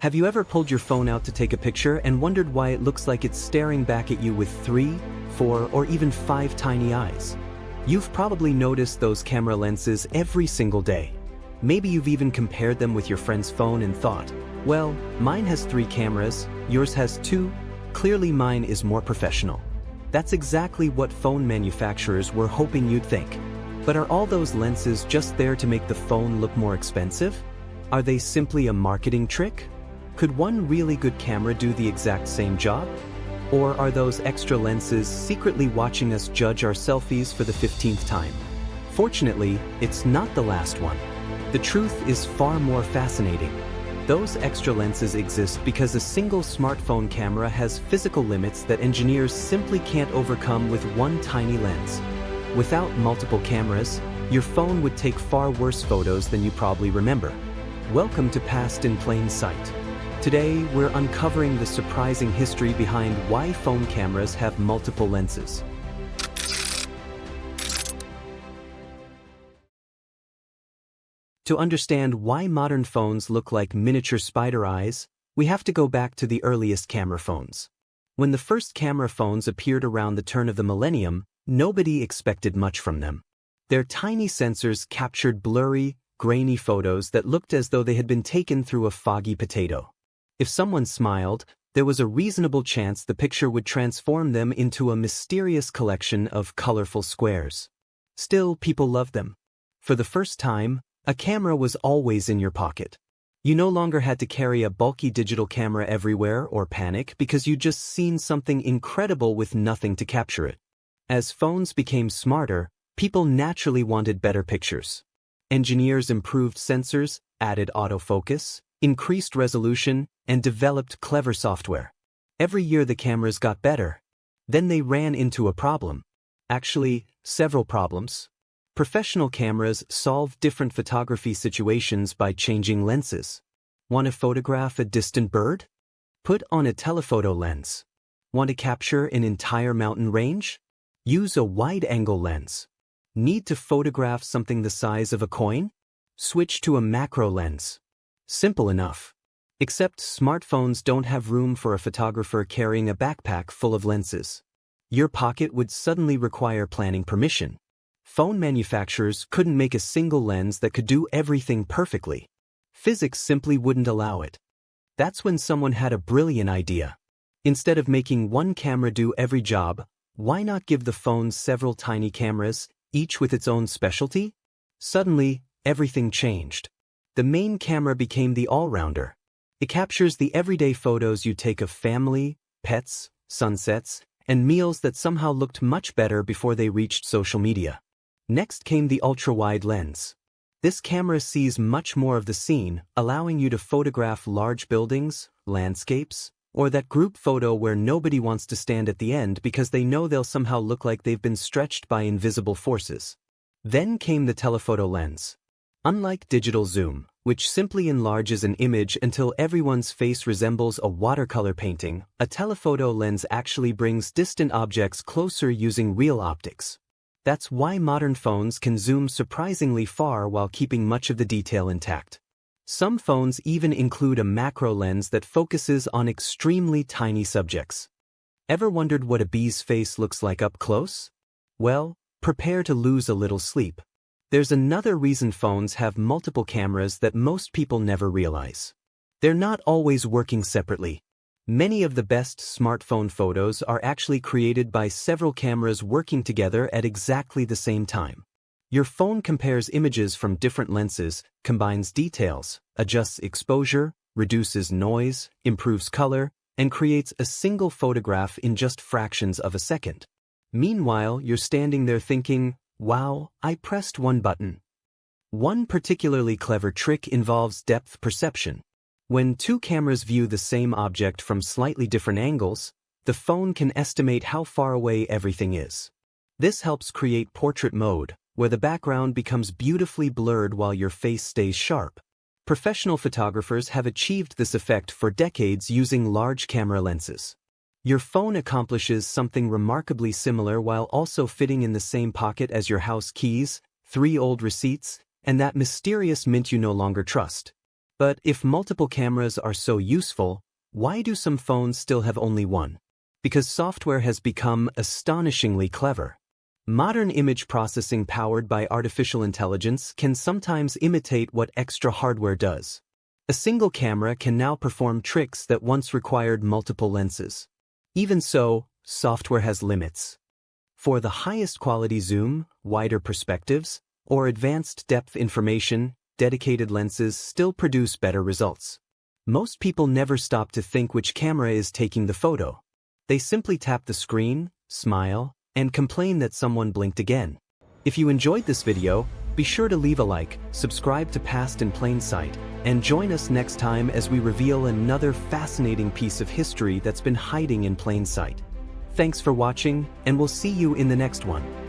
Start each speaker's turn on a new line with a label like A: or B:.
A: Have you ever pulled your phone out to take a picture and wondered why it looks like it's staring back at you with 3, 4, or even 5 tiny eyes? You've probably noticed those camera lenses every single day. Maybe you've even compared them with your friend's phone and thought, well, mine has 3 cameras, yours has 2, clearly mine is more professional. That's exactly what phone manufacturers were hoping you'd think. But are all those lenses just there to make the phone look more expensive? Are they simply a marketing trick? Could one really good camera do the exact same job? Or are those extra lenses secretly watching us judge our selfies for the 15th time? Fortunately, it's not the last one. The truth is far more fascinating. Those extra lenses exist because a single smartphone camera has physical limits that engineers simply can't overcome with one tiny lens. Without multiple cameras, your phone would take far worse photos than you probably remember. Welcome to Past in Plain Sight. Today, we're uncovering the surprising history behind why phone cameras have multiple lenses. To understand why modern phones look like miniature spider eyes, we have to go back to the earliest camera phones. When the first camera phones appeared around the turn of the millennium, nobody expected much from them. Their tiny sensors captured blurry, grainy photos that looked as though they had been taken through a foggy potato. If someone smiled, there was a reasonable chance the picture would transform them into a mysterious collection of colorful squares. Still, people loved them. For the first time, a camera was always in your pocket. You no longer had to carry a bulky digital camera everywhere or panic because you'd just seen something incredible with nothing to capture it. As phones became smarter, people naturally wanted better pictures. Engineers improved sensors, added autofocus, increased resolution, and developed clever software. Every year the cameras got better. Then they ran into a problem. Actually, several problems. Professional cameras solve different photography situations by changing lenses. Want to photograph a distant bird? Put on a telephoto lens. Want to capture an entire mountain range? Use a wide-angle lens. Need to photograph something the size of a coin? Switch to a macro lens. Simple enough. Except smartphones don't have room for a photographer carrying a backpack full of lenses. Your pocket would suddenly require planning permission. Phone manufacturers couldn't make a single lens that could do everything perfectly. Physics simply wouldn't allow it. That's when someone had a brilliant idea. Instead of making one camera do every job, why not give the phone several tiny cameras, each with its own specialty? Suddenly, everything changed. The main camera became the all-rounder. It captures the everyday photos you take of family, pets, sunsets, and meals that somehow looked much better before they reached social media. Next came the ultra-wide lens. This camera sees much more of the scene, allowing you to photograph large buildings, landscapes, or that group photo where nobody wants to stand at the end because they know they'll somehow look like they've been stretched by invisible forces. Then came the telephoto lens. Unlike digital zoom, which simply enlarges an image until everyone's face resembles a watercolor painting, a telephoto lens actually brings distant objects closer using real optics. That's why modern phones can zoom surprisingly far while keeping much of the detail intact. Some phones even include a macro lens that focuses on extremely tiny subjects. Ever wondered what a bee's face looks like up close? Well, prepare to lose a little sleep. There's another reason phones have multiple cameras that most people never realize. They're not always working separately. Many of the best smartphone photos are actually created by several cameras working together at exactly the same time. Your phone compares images from different lenses, combines details, adjusts exposure, reduces noise, improves color, and creates a single photograph in just fractions of a second. Meanwhile, you're standing there thinking, wow, I pressed one button. One particularly clever trick involves depth perception. When two cameras view the same object from slightly different angles, the phone can estimate how far away everything is. This helps create portrait mode, where the background becomes beautifully blurred while your face stays sharp. Professional photographers have achieved this effect for decades using large camera lenses. Your phone accomplishes something remarkably similar while also fitting in the same pocket as your house keys, 3 old receipts, and that mysterious mint you no longer trust. But if multiple cameras are so useful, why do some phones still have only one? Because software has become astonishingly clever. Modern image processing powered by artificial intelligence can sometimes imitate what extra hardware does. A single camera can now perform tricks that once required multiple lenses. Even so, software has limits. For the highest quality zoom, wider perspectives, or advanced depth information, dedicated lenses still produce better results. Most people never stop to think which camera is taking the photo. They simply tap the screen, smile, and complain that someone blinked again. If you enjoyed this video, be sure to leave a like, subscribe to Past in Plain Sight, and join us next time as we reveal another fascinating piece of history that's been hiding in plain sight. Thanks for watching, and we'll see you in the next one.